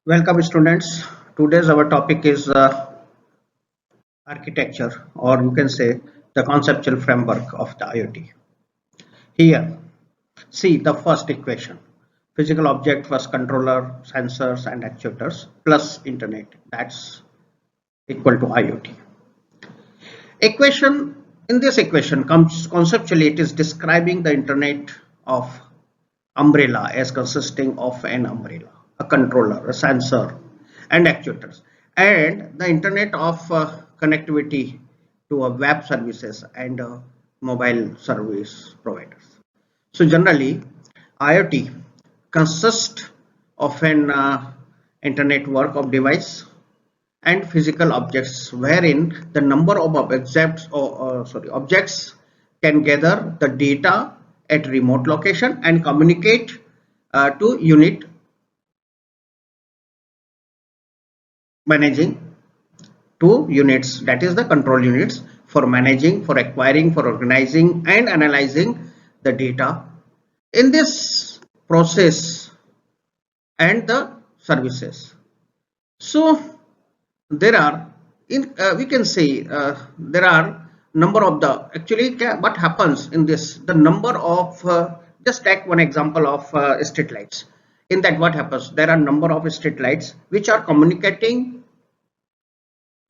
Welcome students. Today's our topic is architecture, or you can say the conceptual framework of the IoT. Here, see the first equation. Physical object plus controller, sensors and actuators plus internet. That's equal to IoT. Equation in this equation comes conceptually it is describing the internet of umbrella as consisting of an umbrella, a controller, a sensor and actuators, and the internet of connectivity to a web services and mobile service providers. So generally IoT consists of an internet work of device and physical objects wherein the number of objects can gather the data at remote location and communicate to unit managing two units, that is the control units, for managing, for acquiring, for organizing and analyzing the data in this process and the services. So there are we can say there are number of the actually what happens in this, the number of just take one example of street lights. In that what happens, there are number of street lights which are communicating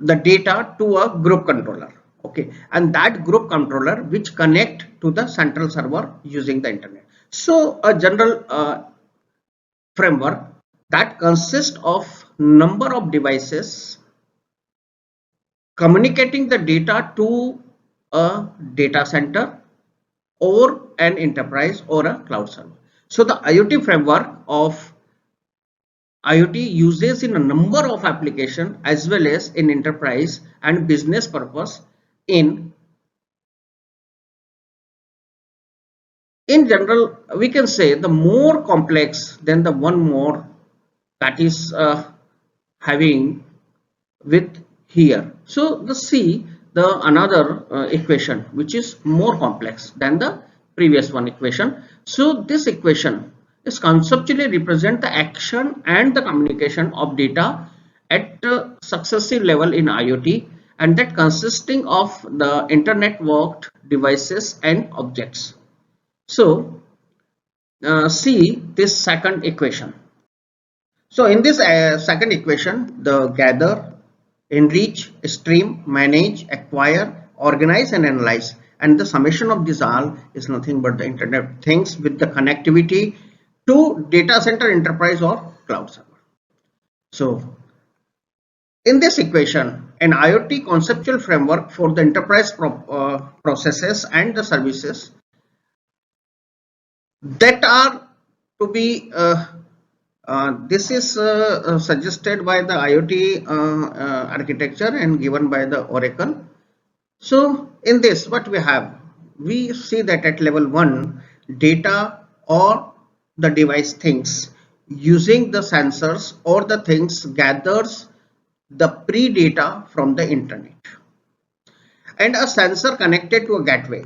the data to a group controller, okay, and that group controller which connect to the central server using the internet. So a general framework that consists of number of devices communicating the data to a data center or an enterprise or a cloud server. So the IoT framework of IoT uses in a number of applications as well as in enterprise and business purpose. In general, we can say the more complex than the one more that is having with here. So the C, the another equation which is more complex than the previous one equation. So this equation is conceptually represent the action and the communication of data at successive level in IoT, and that consisting of the internet worked devices and objects. So see this second equation. So in this second equation, the gather, enrich, stream, manage, acquire, organize and analyze, and the summation of this all is nothing but the internet of things with the connectivity to data center, enterprise or cloud server. So in this equation, an IoT conceptual framework for the enterprise processes and the services that are to be this is suggested by the IoT architecture and given by the Oracle. So in this what we have, we see that at level 1 data or the device things using the sensors or the things gathers the pre-data from the internet, and a sensor connected to a gateway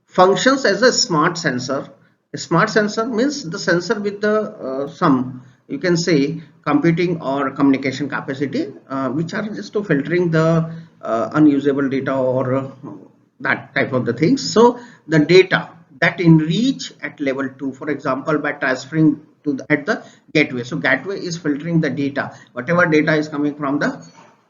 functions as a smart sensor. A smart sensor means the sensor with the some, you can say, computing or communication capacity which are just to filtering the unusable data or that type of the things. So the data that enrich at level 2, for example, by transferring to at the gateway. So gateway is filtering the data, whatever data is coming from the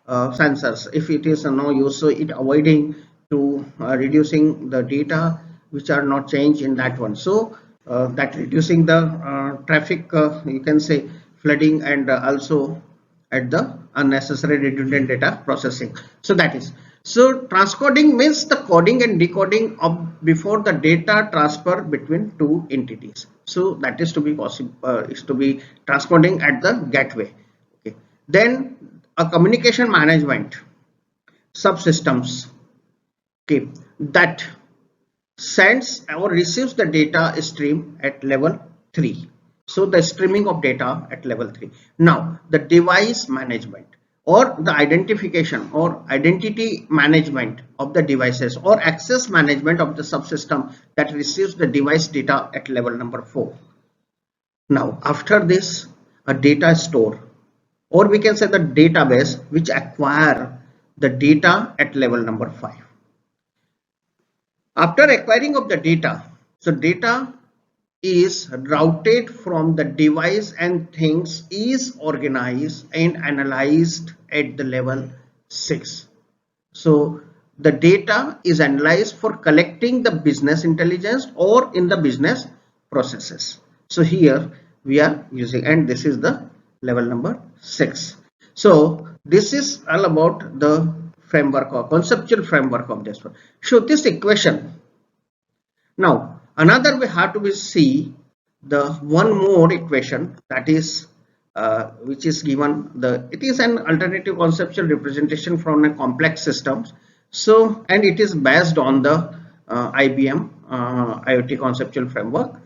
sensors. If it is no use, so it avoiding to reducing the data which are not changed in that one. So that reducing the traffic, you can say, flooding, and also at the unnecessary redundant data processing. So that is, so transcoding means the coding and decoding of before the data transfer between two entities. So that is to be possible, is to be transcoding at the gateway. Okay. Then a communication management subsystems, okay, that sends or receives the data stream at level 3. So the streaming of data at level 3. Now the device management or the identification or identity management of the devices or access management of the subsystem that receives the device data at level number 4. Now after this, a data store, or we can say the database which acquire the data at level number 5. After acquiring of the data, so data is routed from the device and things is organized and analyzed at the level 6. So the data is analyzed for collecting the business intelligence or in the business processes. So here we are using, and this is the level number 6. So this is all about the framework or conceptual framework of this one. So this equation. Now another we have to see the one more equation, that is which is given, it is an alternative conceptual representation from a complex systems. So, and it is based on the IBM IoT conceptual framework.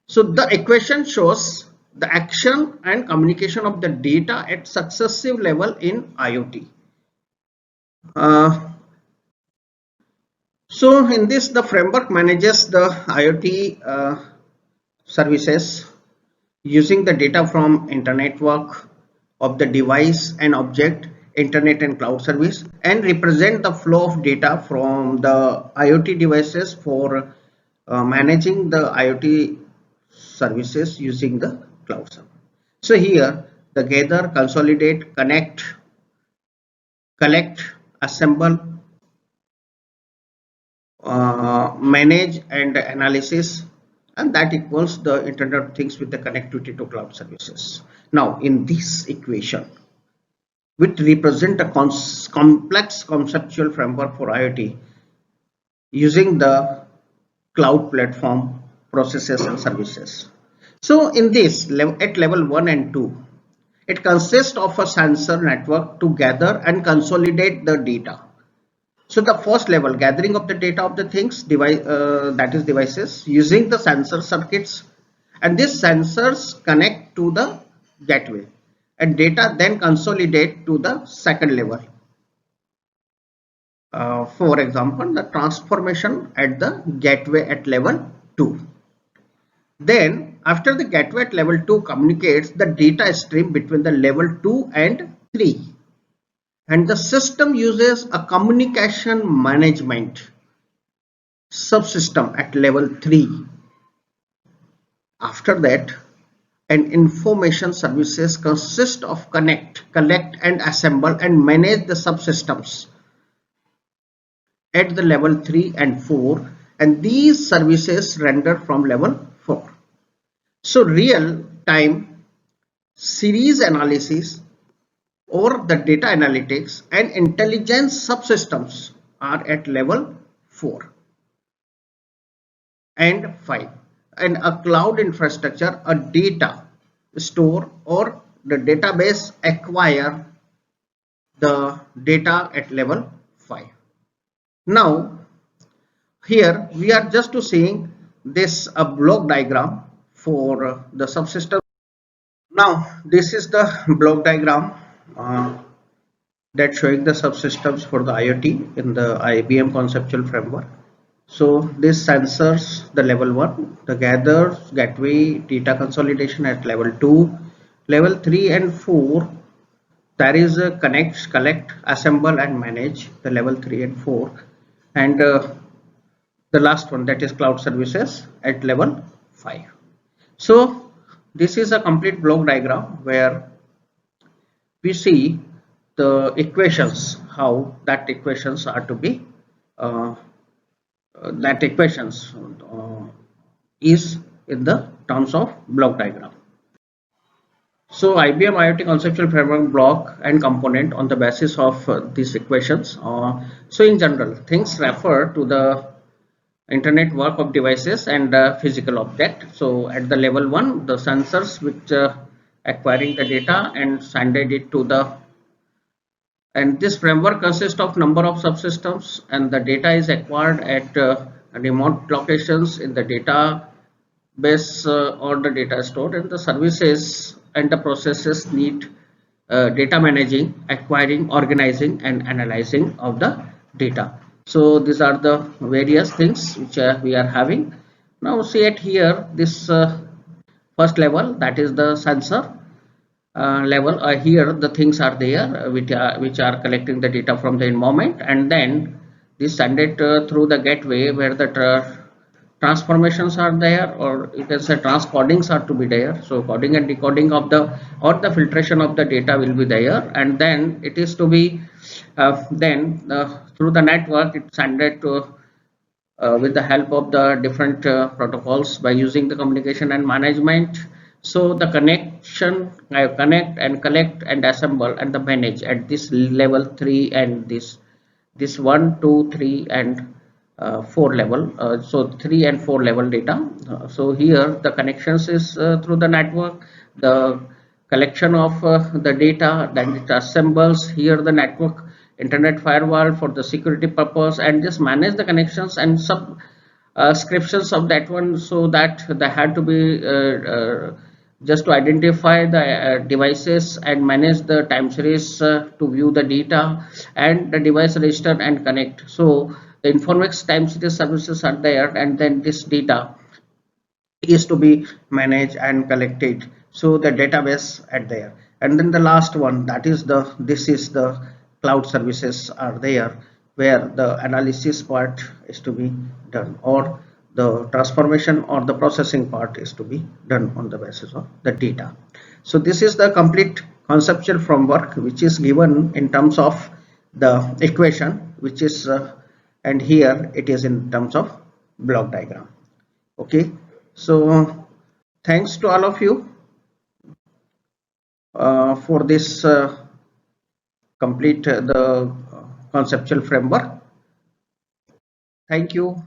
So the equation shows the action and communication of the data at successive level in IoT. So in this, the framework manages the IoT services using the data from internet-work of the device and object, internet and cloud service, and represent the flow of data from the IoT devices for managing the IoT services using the cloud server. So here the gather, consolidate, connect, collect, assemble, manage and analysis, and that equals the Internet of Things with the connectivity to cloud services. Now in this equation, which represent a complex conceptual framework for IoT using the cloud platform processes and services. So in this, at level 1 and 2, it consists of a sensor network to gather and consolidate the data. So the first level, gathering of the data of the things, that is devices, using the sensor circuits, and these sensors connect to the gateway, and data then consolidate to the second level. For example, the transformation at the gateway at level 2. Then after the gateway at level 2 communicates the data stream between the level 2 and 3. And the system uses a communication management subsystem at level 3. After that, an information services consist of connect, collect and assemble and manage the subsystems at the level 3 and 4, and these services render from level 4. So real time series analysis or the data analytics and intelligence subsystems are at level 4 and 5, and a cloud infrastructure, a data store or the database acquire the data at level 5. Now here we are just to seeing this a block diagram for the subsystem. Now this is the block diagram that showing the subsystems for the IoT in the IBM conceptual framework. So this sensors, the level 1, the gather, gateway, data consolidation at level 2, level 3 and 4, there is a connect, collect, assemble and manage, the level 3 and 4, and the last one, that is cloud services at level 5. So this is a complete block diagram where we see the equations, how that equations are to be is in the terms of block diagram. So IBM IoT conceptual framework block and component on the basis of these equations. So in general, things refer to the internet work of devices and physical object. So at the level 1, the sensors which acquiring the data and sending it to the, and this framework consists of number of subsystems, and the data is acquired at remote locations in the database or the data stored, and the services and the processes need data managing, acquiring, organizing and analyzing of the data. So these are the various things which we are having. Now see it here, this first level, that is the sensor, level. Here the things are there which are collecting the data from the environment, and then this send it through the gateway where the transformations are there, or you can say transcodings are to be there. So coding and decoding of the or the filtration of the data will be there, and then it is to be then through the network it send it to with the help of the different protocols by using the communication and management. So the connection connect and collect and assemble and the manage at this level 3 and this 1 2 3 and 4 level. So 3 and 4 level data. So here the connections is through the network, the collection of the data, then it assembles here the network internet firewall for the security purpose, and just manage the connections and subscriptions of that one, so that they had to be just to identify the devices and manage the time series to view the data and the device register and connect. So the Informix time series services are there, and then this data is to be managed and collected. So the database at there, and then the last one, that is this is the cloud services are there, where the analysis part is to be done, or the transformation or the processing part is to be done on the basis of the data. So this is the complete conceptual framework which is given in terms of the equation, which is and here it is in terms of block diagram. Okay, so thanks to all of you for this complete the conceptual framework. Thank you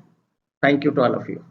to all of you.